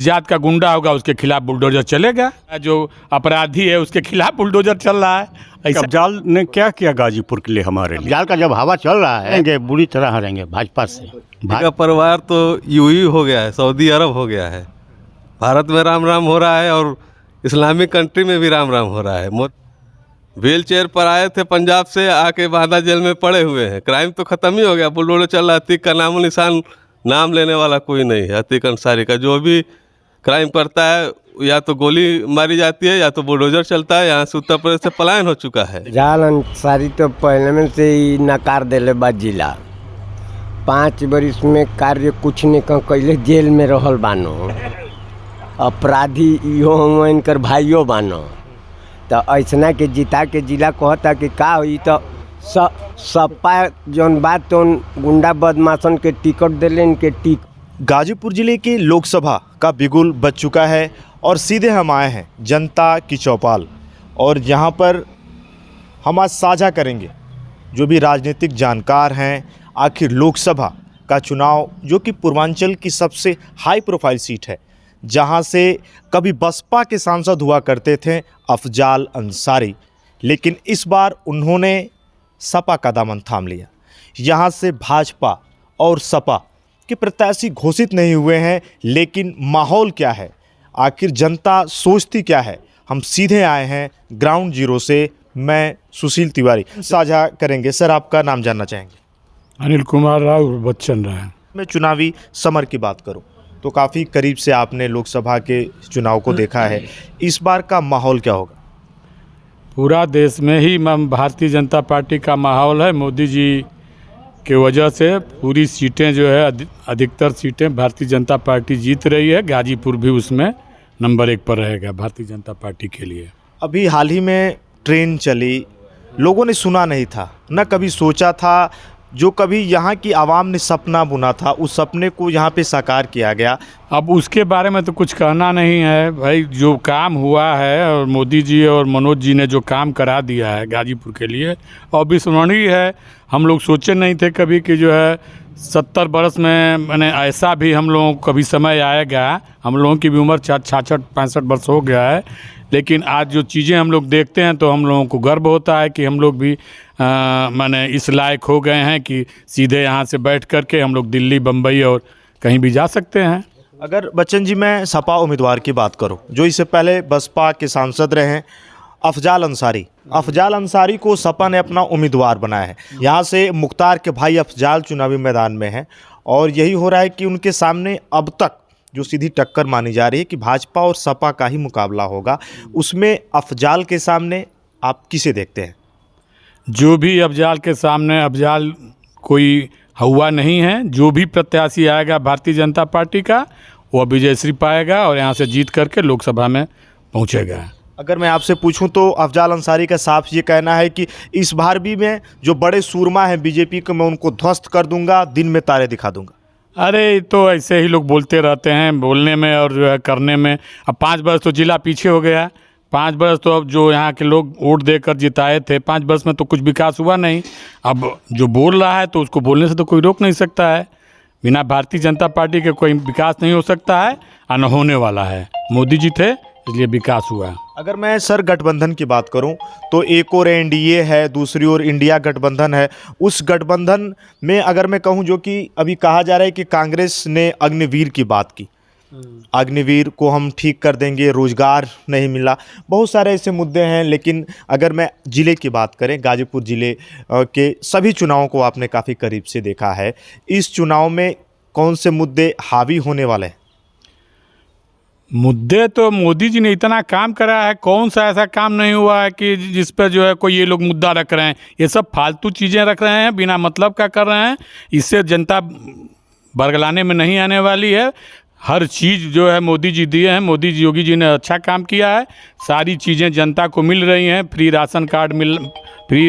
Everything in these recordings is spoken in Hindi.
जात का गुंडा होगा उसके खिलाफ बुलडोजर चलेगा, जो अपराधी है उसके खिलाफ बुलडोजर चल रहा है। ऐसा अफजाल ने क्या किया गाजीपुर के लिए हमारे लिए? अफजाल का जब हवा चल रहा है बुरी तरह हारेंगे भाजपा से। का परिवार तो यूई हो गया है, सऊदी अरब हो गया है। भारत में राम राम हो रहा है और इस्लामिक कंट्री में भी राम राम हो रहा है। व्हील चेयर पर आए थे पंजाब से, आके बांदा जेल में पड़े हुए हैं। क्राइम तो ख़त्म ही हो गया, बुलडोजर चल रहा है। अतीक का नामो निशान, नाम लेने वाला कोई नहीं है। अतीक अंसारी का जो भी क्राइम करता है या तो गोली मारी जाती है या तो बुलडोजर चलता है। यहाँ से उत्तर प्रदेश से पलायन हो चुका है। जाल अंसारी तो पहले में से ही नकार देले बा जिला 5 बरिस में कार्य कुछ नहीं कैले, जेल में रहल बानो। अपराधी इहो हम इनकर भाइयों बानो, तो ऐसना के जिता के जिला कहता कि का हुई तो सपा जौन बात तो गुंडा बदमाशन के टिकट दिले इनके गाजीपुर जिले के लोकसभा का बिगुल बज चुका है और सीधे हम आए हैं जनता की चौपाल, और यहाँ पर हम आज साझा करेंगे जो भी राजनीतिक जानकार हैं। आखिर लोकसभा का चुनाव जो कि पूर्वांचल की सबसे हाई प्रोफाइल सीट है, जहाँ से कभी बसपा के सांसद हुआ करते थे अफजाल अंसारी, लेकिन इस बार उन्होंने सपा का दामन थाम लिया। यहाँ से भाजपा और सपा के प्रत्याशी घोषित नहीं हुए हैं, लेकिन माहौल क्या है, आखिर जनता सोचती क्या है, हम सीधे आए हैं ग्राउंड जीरो से। मैं सुशील तिवारी साझा करेंगे। सर, आपका नाम जानना चाहेंगे? अनिल कुमार राव बच्चन राय। मैं चुनावी समर की बात करूं तो काफ़ी करीब से आपने लोकसभा के चुनाव को देखा है, इस बार का माहौल क्या होगा? पूरा देश में ही भारतीय जनता पार्टी का माहौल है। मोदी जी के वजह से पूरी सीटें जो है अधिकतर सीटें भारतीय जनता पार्टी जीत रही है। गाजीपुर भी उसमें नंबर 1 पर रहेगा भारतीय जनता पार्टी के लिए। अभी हाल ही में ट्रेन चली, लोगों ने सुना नहीं था, न कभी सोचा था, जो कभी यहाँ की आवाम ने सपना बुना था उस सपने को यहाँ पे साकार किया गया। अब उसके बारे में तो कुछ कहना नहीं है भाई। जो काम हुआ है और मोदी जी और मनोज जी ने जो काम करा दिया है गाजीपुर के लिए अविस्मरणीय है। हम लोग सोचे नहीं थे कभी कि जो है 70 बरस में मैंने ऐसा भी हम लोगों को कभी समय आएगा। हम लोगों की भी उम्र 66-65 वर्ष हो गया है, लेकिन आज जो चीज़ें हम लोग देखते हैं तो हम लोगों को गर्व होता है कि हम लोग भी माने इस लायक हो गए हैं कि सीधे यहाँ से बैठ कर के हम लोग दिल्ली, बम्बई और कहीं भी जा सकते हैं। अगर बच्चन जी, मैं सपा उम्मीदवार की बात करूं, जो इससे पहले बसपा के सांसद रहे हैं, अफजाल अंसारी को सपा ने अपना उम्मीदवार बनाया है। यहाँ से मुख्तार के भाई अफजाल चुनावी मैदान में हैं और यही हो रहा है कि उनके सामने अब तक जो सीधी टक्कर मानी जा रही है कि भाजपा और सपा का ही मुकाबला होगा, उसमें अफजाल के सामने आप किसे देखते हैं? जो भी अफजाल के सामने, अफजाल कोई हुआ नहीं है। जो भी प्रत्याशी आएगा भारतीय जनता पार्टी का वो विजयश्री पाएगा और यहाँ से जीत करके लोकसभा में पहुँचेगा। अगर मैं आपसे पूछूं तो अफजाल अंसारी का साफ ये कहना है कि इस बार भी मैं जो बड़े सूरमा हैं बीजेपी को, मैं उनको ध्वस्त कर दूंगा, दिन में तारे दिखा दूंगा। अरे तो ऐसे ही लोग बोलते रहते हैं, बोलने में और जो है करने में। अब 5 वर्ष तो जिला पीछे हो गया। 5 वर्ष तो अब जो यहाँ के लोग वोट देकर जिताए थे, 5 वर्ष में तो कुछ विकास हुआ नहीं। अब जो बोल रहा है तो उसको बोलने से तो कोई रोक नहीं सकता है। बिना भारतीय जनता पार्टी के कोई विकास नहीं हो सकता है और न होने वाला है। मोदी जी थे इसलिए विकास हुआ। अगर मैं सर गठबंधन की बात करूं तो एक और एनडीए है, दूसरी ओर इंडिया गठबंधन है। उस गठबंधन में अगर मैं कहूं, जो कि अभी कहा जा रहा है कि कांग्रेस ने अग्निवीर की बात की, अग्निवीर को हम ठीक कर देंगे, रोजगार नहीं मिला, बहुत सारे ऐसे मुद्दे हैं। लेकिन अगर मैं जिले की बात करें, गाजीपुर जिले के सभी चुनावों को आपने काफ़ी करीब से देखा है, इस चुनाव में कौन से मुद्दे हावी होने वाले हैं? मुद्दे तो मोदी जी ने इतना काम करा है, कौन सा ऐसा काम नहीं हुआ है कि जिस पर जो है कोई ये लोग मुद्दा रख रहे हैं। ये सब फालतू चीज़ें रख रहे हैं, बिना मतलब का कर रहे हैं। इससे जनता बरगलाने में नहीं आने वाली है। हर चीज़ जो है मोदी जी दिए हैं। मोदी जी, योगी जी ने अच्छा काम किया है। सारी चीज़ें जनता को मिल रही हैं। फ्री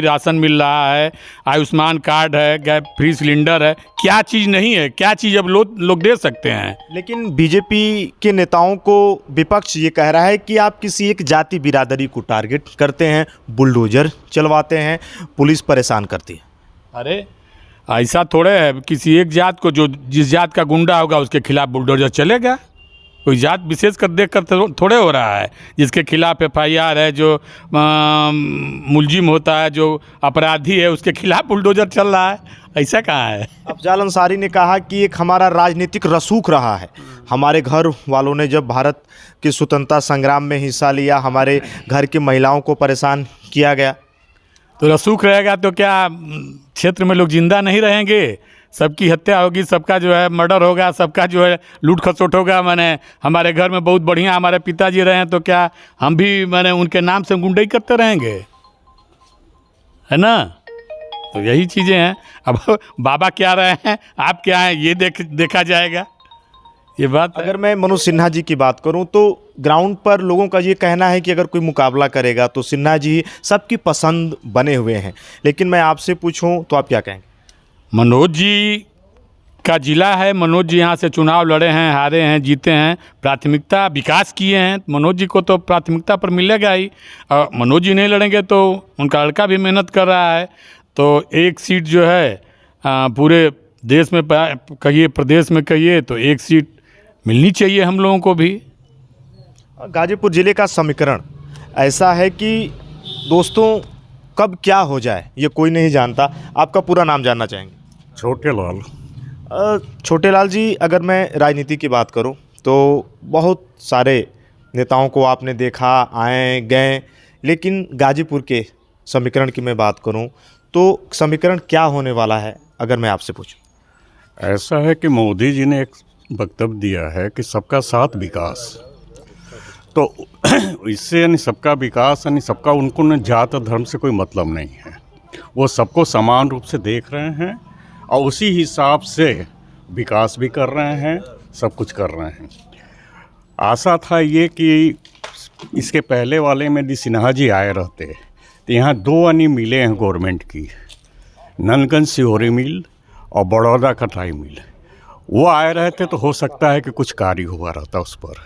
राशन मिल रहा है, आयुष्मान कार्ड है, गैस फ्री सिलेंडर है। क्या चीज़ नहीं है? क्या चीज़ अब लोग दे सकते हैं? लेकिन बीजेपी के नेताओं को विपक्ष ये कह रहा है कि आप किसी एक जाति बिरादरी को टारगेट करते हैं, बुलडोजर चलवाते हैं, पुलिस परेशान करती है। अरे ऐसा थोड़े है, किसी एक जात को, जो जिस जात का गुंडा होगा उसके खिलाफ बुलडोजर चलेगा। कोई जात विशेष कर देख कर थोड़े हो रहा है। जिसके खिलाफ FIR है, जो मुलजिम होता है, जो अपराधी है, उसके खिलाफ बुलडोजर चल रहा है। ऐसा कहाँ है? अफजाल अंसारी ने कहा कि एक हमारा राजनीतिक रसूख रहा है। हमारे घर वालों ने जब भारत के स्वतंत्रता संग्राम में हिस्सा लिया, हमारे घर की महिलाओं को परेशान किया गया। तो रसूख रहेगा तो क्या क्षेत्र में लोग जिंदा नहीं रहेंगे? सबकी हत्या होगी, सबका जो है मर्डर होगा, सबका जो है लूट खसोट होगा। मैंने हमारे घर में बहुत बढ़िया हमारे पिताजी रहे हैं, तो क्या हम भी मैंने उनके नाम से गुंडई करते रहेंगे? है ना? तो यही चीज़ें हैं। अब बाबा क्या रहे हैं, आप क्या हैं, ये देखा जाएगा। ये बात है। अगर मैं मनोज सिन्हा जी की बात करूं तो ग्राउंड पर लोगों का ये कहना है कि अगर कोई मुकाबला करेगा तो सिन्हा जी सबकी पसंद बने हुए हैं, लेकिन मैं आपसे पूछूं तो आप क्या कहेंगे? मनोज जी का जिला है, मनोज जी यहाँ से चुनाव लड़े हैं, हारे हैं, जीते हैं, प्राथमिकता विकास किए हैं। मनोज जी को तो प्राथमिकता पर मिलेगा ही। और मनोज जी नहीं लड़ेंगे तो उनका लड़का भी मेहनत कर रहा है। तो एक सीट जो है पूरे देश में कहिए, प्रदेश में कहिए, तो एक सीट मिलनी चाहिए हम लोगों को भी। गाजीपुर ज़िले का समीकरण ऐसा है कि दोस्तों कब क्या हो जाए ये कोई नहीं जानता। आपका पूरा नाम जानना चाहेंगे? छोटे लाल। छोटे लाल जी, अगर मैं राजनीति की बात करूं तो बहुत सारे नेताओं को आपने देखा, आए गए, लेकिन गाजीपुर के समीकरण की मैं बात करूं तो समीकरण क्या होने वाला है अगर मैं आपसे पूछूं? ऐसा है कि मोदी जी ने एक वक्तव्य दिया है कि सबका साथ विकास। तो इससे यानी सबका विकास यानी सबका, उनको न जात धर्म से कोई मतलब नहीं है। वो सबको समान रूप से देख रहे हैं और उसी हिसाब से विकास भी कर रहे हैं, सब कुछ कर रहे हैं। आशा था ये कि इसके पहले वाले में यदि सिन्हा जी आए रहते तो यहाँ 2 यानी मिले हैं गवर्नमेंट की, नलगंज सिहोरी मिल और बड़ौदा कटाई मिल। वो आए रहते तो हो सकता है कि कुछ कार्य हुआ रहता उस पर।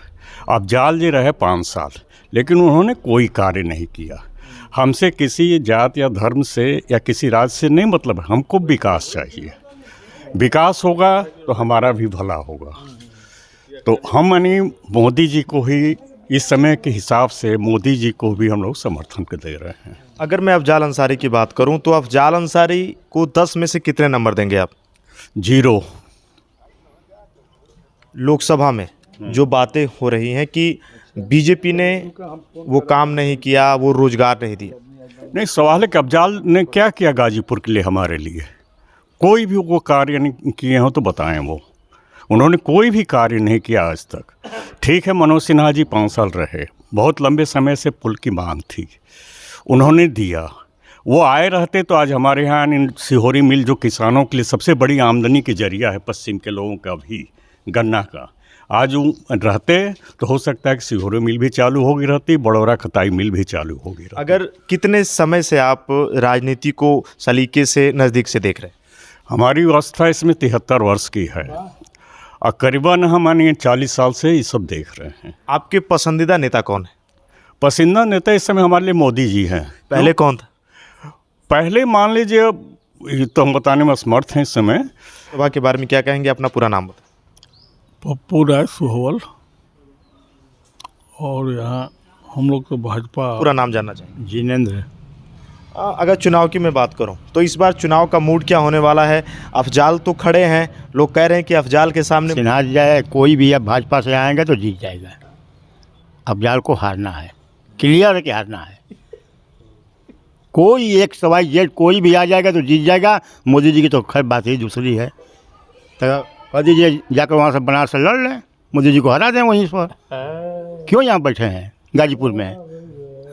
अफजाल जी रहे 5 साल, लेकिन उन्होंने कोई कार्य नहीं किया। हमसे किसी जात या धर्म से या किसी राज्य से नहीं मतलब, हमको विकास चाहिए। विकास होगा तो हमारा भी भला होगा। तो हम यानी मोदी जी को ही, इस समय के हिसाब से मोदी जी को भी हम लोग समर्थन दे रहे हैं। अगर मैं अफजाल अंसारी की बात करूं तो अफजाल अंसारी को 10 में से कितने नंबर देंगे आप? 0। लोकसभा में जो बातें हो रही हैं कि बीजेपी ने वो काम नहीं किया, वो रोजगार नहीं दिया। नहीं, सवाल है कि अफजाल ने क्या किया गाजीपुर के लिए, हमारे लिए कोई भी वो कार्य नहीं किए हों तो बताएं। वो उन्होंने कोई भी कार्य नहीं किया आज तक। ठीक है, मनोज सिन्हा जी 5 साल रहे, बहुत लंबे समय से पुल की मांग थी, उन्होंने दिया। वो आए रहते तो आज हमारे यहाँ सिहोरी मिल, जो किसानों के लिए सबसे बड़ी आमदनी की जरिया है, पश्चिम के लोगों का भी गन्ना का, आज वो रहते तो हो सकता है कि सिहोरी मिल भी चालू होगी रहती, बड़ौरा खताई मिल भी चालू होगी रहती। अगर कितने समय से आप राजनीति को सलीके से नज़दीक से देख रहे हैं? हमारी अवस्था इसमें 73 वर्ष की है और करीबन हम 40 साल से ये सब देख रहे हैं। आपके पसंदीदा नेता कौन है? पसंदीदा नेता इस समय हमारे लिए मोदी जी हैं। पहले कौन था? पहले मान लीजिए, ये तो हम बताने में असमर्थ हैं इस समय। सभा के बारे में क्या कहेंगे? अपना पूरा नाम बताएं। पप्पू राय सुहवल, और यहाँ हम लोग तो भाजपा। पूरा नाम जानना चाहिए। जिनेंद्र। अगर चुनाव की मैं बात करूं तो इस बार चुनाव का मूड क्या होने वाला है? अफजाल तो खड़े हैं, लोग कह रहे हैं कि अफजाल के सामने सिन्हा जाए, कोई भी अब भाजपा से आएंगे तो जीत जाएगा। अफजाल को हारना है, क्लियर है कि हारना है। कोई एक सवाई जेड कोई भी आ जाएगा तो जीत जाएगा। मोदी जी की तो खैर बात ही दूसरी है। तो कह दीजिए जाकर वहाँ से बनारस से लड़ लें, मोदी जी को हरा दें वहीं पर। क्यों यहाँ बैठे हैं गाजीपुर में?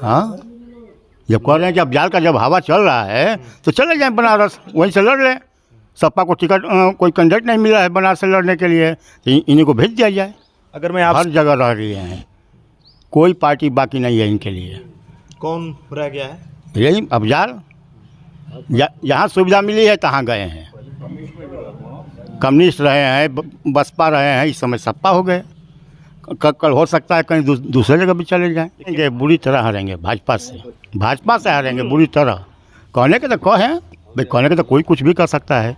हाँ, जब कह रहे हैं कि अफजाल का जब हवा चल रहा है तो चले जाएं बनारस, वहीं से लड़ लें। सपा को टिकट कोई कैंडिडेट नहीं मिला है बनारस से लड़ने के लिए, तो इन्हीं को भेज दिया जाए। अगर मैं आप हर जगह रह रही हैं, कोई पार्टी बाकी नहीं है इनके लिए। कौन रह गया है? यही अफजाल, यहाँ सुविधा मिली है तहाँ गए हैं। कम्युनिस्ट रहे हैं, बसपा रहे हैं, इस समय सपा हो गए। कल हो सकता है कहीं दूसरे जगह भी चले जाएंगे। बुरी तरह हारेंगे भाजपा से हारेंगे बुरी तरह। कहने के तो कहें भाई, कहने के तो कोई कुछ भी कर सकता है,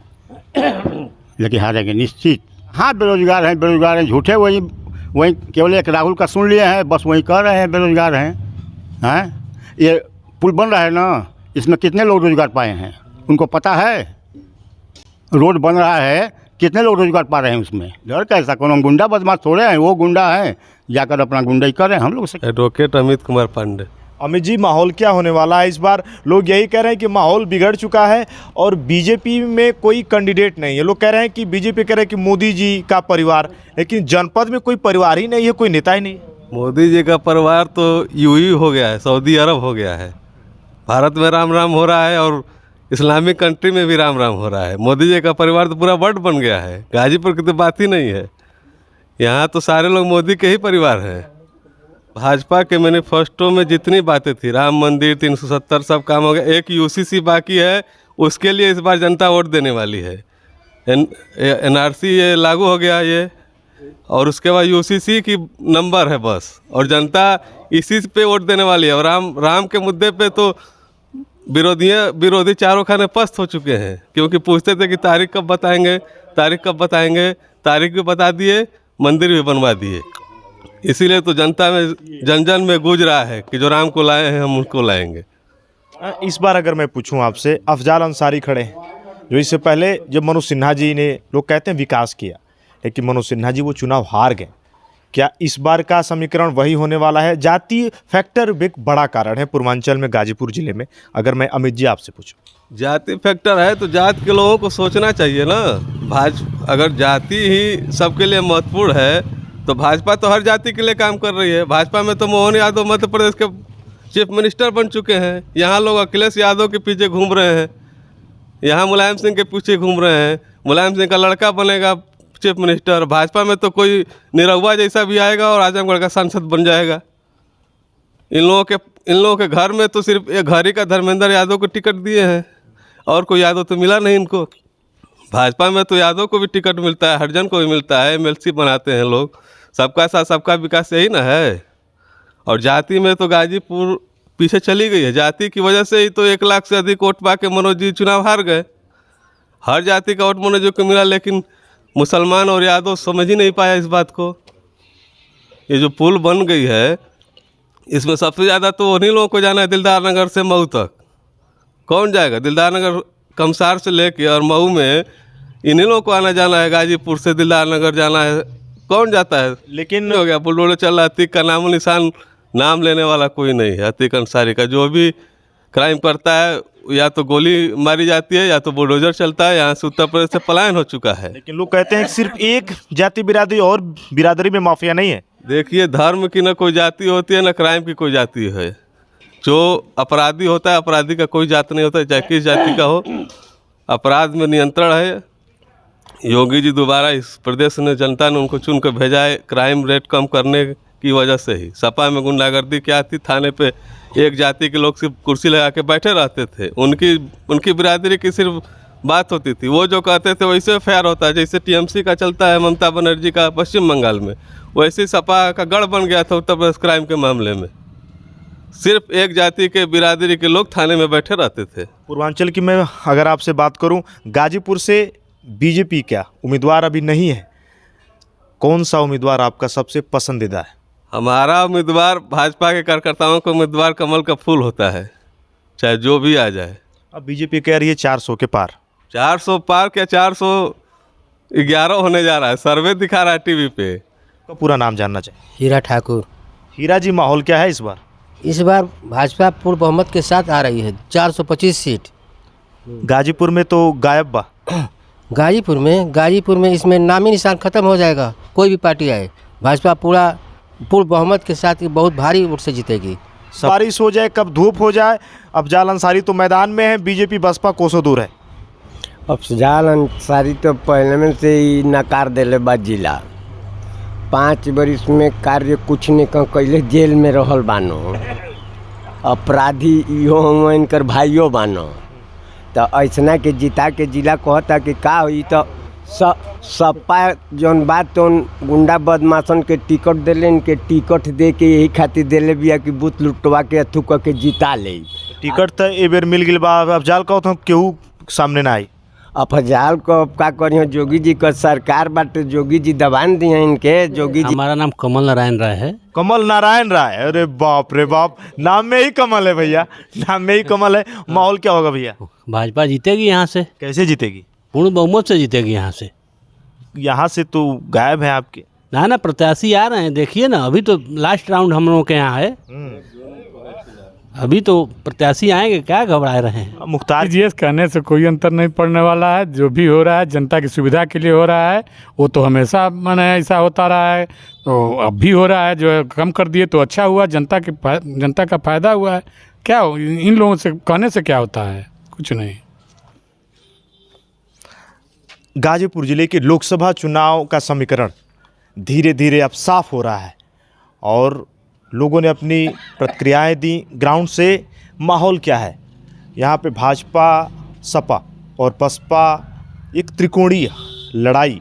लेकिन हारेंगे निश्चित। हाँ, बेरोजगार हैं झूठे, वही वहीं केवल एक राहुल का सुन लिए हैं, बस वहीं कर रहे हैं, बेरोजगार हैं। ये पुल बन रहा है ना, इसमें कितने लोग रोजगार पाए हैं उनको पता है? रोड बन रहा है, कितने लोग रोजगार पा रहे हैं उसमें? डर कैसा, कौन गुंडा बदमाश थोड़े हैं, वो गुंडा हैं, जाकर अपना गुंडाई कर रहे हैं हम लोग से। एडवोकेट अमित कुमार पांडे। अमित जी, माहौल क्या होने वाला है इस बार? लोग यही कह रहे हैं कि माहौल बिगड़ चुका है और बीजेपी में कोई कैंडिडेट नहीं है। लोग कह रहे हैं कि बीजेपी कह रहे हैं कि मोदी जी का परिवार, लेकिन जनपद में कोई परिवार ही नहीं है, कोई नेता ही नहीं है। मोदी जी का परिवार तो यूई हो गया है, सऊदी अरब हो गया है। भारत में राम राम हो रहा है और इस्लामिक कंट्री में भी राम राम हो रहा है। मोदी जी का परिवार तो पूरा वर्ल्ड बन गया है, गाजीपुर की तो बात ही नहीं है। यहाँ तो सारे लोग मोदी के ही परिवार हैं। भाजपा के मैनिफेस्टो में जितनी बातें थी, राम मंदिर 370 सब काम हो गया, एक यूसीसी बाकी है, उसके लिए इस बार जनता वोट देने वाली है। एनआरसी ये लागू हो गया ये, और उसके बाद यूसीसी की नंबर है बस, और जनता इसी पे वोट देने वाली है। और राम के मुद्दे पे तो विरोधी चारों खाने पस्त हो चुके हैं, क्योंकि पूछते थे कि तारीख कब बताएंगे, तारीख कब बताएंगे। तारीख भी बता दिए, मंदिर भी बनवा दिए। इसीलिए तो जनता में जन जन में गूंज रहा है कि जो राम को लाए हैं हम उनको लाएंगे। इस बार अगर मैं पूछूं आपसे, अफजाल अंसारी खड़े हैं, जो इससे पहले जब मनोज सिन्हा जी ने, लोग कहते हैं विकास किया, लेकिन मनोज सिन्हा जी वो चुनाव हार गए। क्या इस बार का समीकरण वही होने वाला है? जाति फैक्टर एक बड़ा कारण है पूर्वांचल में, गाजीपुर जिले में। अगर मैं अमित जी आपसे पूछूं, जाति फैक्टर है तो जात के लोगों को सोचना चाहिए ना। अगर जाति ही सबके लिए महत्वपूर्ण है तो भाजपा तो हर जाति के लिए काम कर रही है। भाजपा में तो मोहन यादव मध्य प्रदेश के चीफ मिनिस्टर बन चुके हैं। यहाँ लोग अखिलेश यादव के पीछे घूम रहे हैं, यहाँ मुलायम सिंह के पीछे घूम रहे हैं। मुलायम सिंह का लड़का बनेगा चीफ मिनिस्टर। भाजपा में तो कोई निरहुआ जैसा भी आएगा और आजमगढ़ का सांसद बन जाएगा। इन लोगों के घर में तो सिर्फ एक घर ही का धर्मेंद्र यादव को टिकट दिए हैं, और कोई यादव तो मिला नहीं इनको। भाजपा में तो यादव को भी टिकट मिलता है, हरिजन को भी मिलता है, एमएलसी बनाते हैं लोग। सबका साथ सबका विकास यही ना है। और जाति में तो गाजीपुर पीछे चली गई है। जाति की वजह से ही तो 1 लाख से अधिक वोट पा के मनोज जी चुनाव हार गए। हर जाति का वोट मनोज जी को मिला, लेकिन मुसलमान और यादव समझ ही नहीं पाया इस बात को। ये जो पुल बन गई है, इसमें सबसे ज़्यादा तो उन्हीं लोगों को जाना है दिलदार नगर से मऊ तक। कौन जाएगा? दिलदार नगर कमसार से लेके और मऊ में इन्हीं लोगों को आना जाना है। गाजीपुर से दिलदार नगर जाना है, कौन जाता है? लेकिन हो गया, बुलडोजर चल रहा है। अतीक का नामो निशान, नाम लेने वाला कोई नहीं है। अतीक अंसारी का जो भी क्राइम करता है, या तो गोली मारी जाती है या तो बुलडोजर चलता है। यहाँ से उत्तर प्रदेश से पलायन हो चुका है। लेकिन लोग कहते हैं कि सिर्फ एक जाति बिरादरी और बिरादरी में माफिया नहीं है। देखिए, धर्म की ना कोई जाति होती है, ना क्राइम की कोई जाति है। जो अपराधी होता है, अपराधी का कोई जात नहीं होता, चाहे किस जाति का हो। अपराध में नियंत्रण है। योगी जी दोबारा इस प्रदेश ने, जनता ने उनको चुन कर भेजा है क्राइम रेट कम करने की वजह से ही। सपा में गुंडागर्दी क्या थी, थाने पे एक जाति के लोग सिर्फ कुर्सी लगा के बैठे रहते थे। उनकी बिरादरी की सिर्फ बात होती थी। वो जो कहते थे वैसे फेयर होता है। जैसे टीएमसी का चलता है ममता बनर्जी का पश्चिम बंगाल में, वैसे सपा का गढ़ बन गया था उत्तर प्रदेश क्राइम के मामले में। सिर्फ एक जाति के बिरादरी के लोग थाने में बैठे रहते थे। पूर्वांचल की मैं अगर आपसे बात करूं, गाजीपुर से बीजेपी क्या उम्मीदवार अभी नहीं है। कौन सा उम्मीदवार आपका सबसे पसंदीदा है? हमारा उम्मीदवार, भाजपा के कार्यकर्ताओं का उम्मीदवार कमल का फूल होता है, चाहे जो भी आ जाए। अब बीजेपी कह रही है 400 के पार। 400 पार क्या, 411 होने जा रहा है। सर्वे दिखा रहा है टीवी पे। तो पूरा नाम जानना चाहिए। हीरा ठाकुर। हीरा जी, माहौल क्या है इस बार? इस बार भाजपा पूर्ण बहुमत के साथ आ रही है, 425 सीट। गाजीपुर में तो गायब बा। गाजीपुर में इसमें नामी निशान खत्म हो जाएगा। कोई भी पार्टी आए, भाजपा पूर्ण बहुमत के साथ बहुत भारी वोट से जीतेगी। बारिश हो जाए, कब धूप हो जाए, अफजाल अंसारी तो मैदान में है, बीजेपी बसपा कोसों दूर है। अफजाल अंसारी तो पहले में से ही नकार देले बा जिला। 5 बरिस में कार्य कुछ नहीं कैले, जेल में रहल बानो। अपराधी इहो हम इनकर भाइयों बानो। तो ऐसना के जिता के जिला कहता कि का हुई तो सपा जौन बात तो गुंडा बदमाशन के टिकट दिले, इनके टिकट दे के यही खातिर दिले बिया कि बूथ लुटवा के अथू के जिता ले। टिकट तो ए बेर मिल गई बा। अफजाल का तो केहू सामने ना आई। अफजाल को अब का करियो, जोगी जी का सरकार बाटे, जोगी जी दबान दिए इनके। जोगी जी हमारा नाम कमल नारायण राय है। कमल नारायण राय, अरे बाप रे बाप, नाम में ही कमल है भैया, नाम में ही कमल है। माहौल क्या होगा भैया? भाजपा जीतेगी यहाँ से, कैसे जीतेगी? पूर्ण बहुमत से जीतेगी यहाँ से। यहाँ से तो गायब है आपके। ना प्रत्याशी आ रहे हैं, देखिए ना, अभी तो लास्ट राउंड हम लोगों के यहाँ है, अभी तो प्रत्याशी आएंगे, क्या घबरा रहे हैं। मुख्तार जीएस कहने से कोई अंतर नहीं पड़ने वाला है। जो भी हो रहा है जनता की सुविधा के लिए हो रहा है, वो तो हमेशा माने ऐसा होता रहा है, तो अब भी हो रहा है। जो है कम कर दिए तो अच्छा हुआ, जनता का फायदा हुआ है। क्या इन लोगों से कहने से क्या होता है, कुछ नहीं। गाजीपुर जिले के लोकसभा चुनाव का समीकरण धीरे धीरे अब साफ हो रहा है और लोगों ने अपनी प्रतिक्रियाएं दी। ग्राउंड से माहौल क्या है? यहाँ पे भाजपा, सपा और बसपा एक त्रिकोणीय लड़ाई,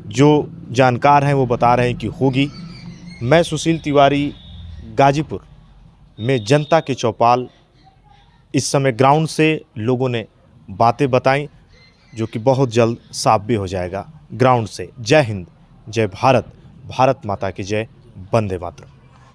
जो जानकार हैं वो बता रहे हैं कि होगी। मैं सुशील तिवारी, गाजीपुर में जनता के चौपाल। इस समय ग्राउंड से लोगों ने बातें बताई जो कि बहुत जल्द साफ भी हो जाएगा ग्राउंड से। जय हिंद, जय भारत, भारत माता की जय, वंदे मातरम।